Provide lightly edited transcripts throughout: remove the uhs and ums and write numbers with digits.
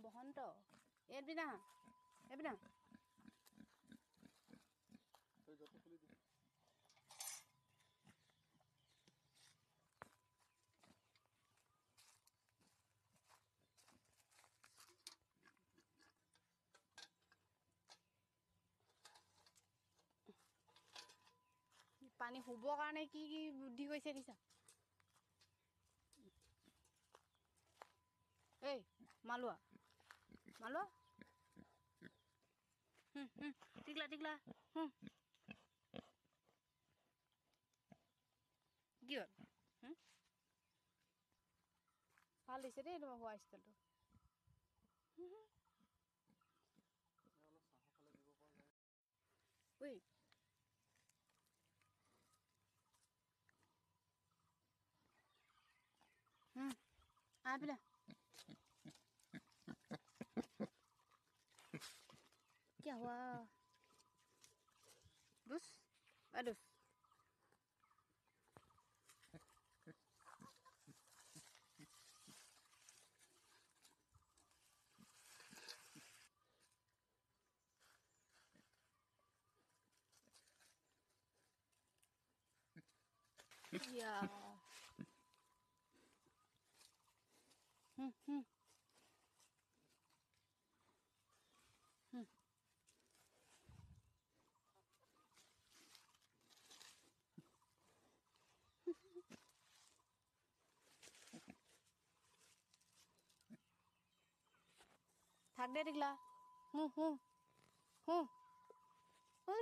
বসন্ত এবিনা এবিনা তই যত খুলি দি পানী শুবৰ কাৰণে কি কি বুদ্ধি কৰিছে দিছা এই মালোৱা মালোৱা টিকলা টিকলা কি হ'ল ভাল দিছে দেই তোমাৰ হোৱা ষ্টাইলটো অলপ চাহৰ ফালে দিব পৰা যায় ঐ আহ क्या हुआ दुस अदुस या থাক দে টিকলা ঐ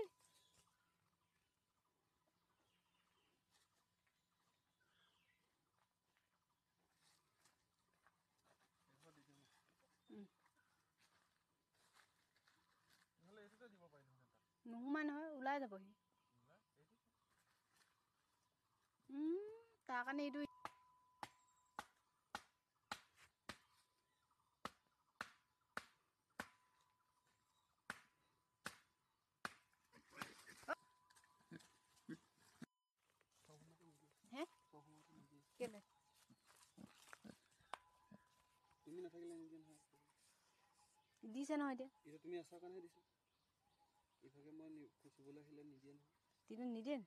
নহলে এটোতে দিব পাৰিলো হেতেন নোসোমাই নহয় ওলাই যাবহি তাৰ কাৰণে এইটো হে কেলে তুমি নাথাকিলে নিদিয়ে নহয় দিছে নহয় এতিয়া এতিয়া তুমি আছাৰ কাৰণেহে দিছে ইভাগে মই খুচিবলৈ আহিলে নিদিয়ে নহয় তিনি নিদিয়ে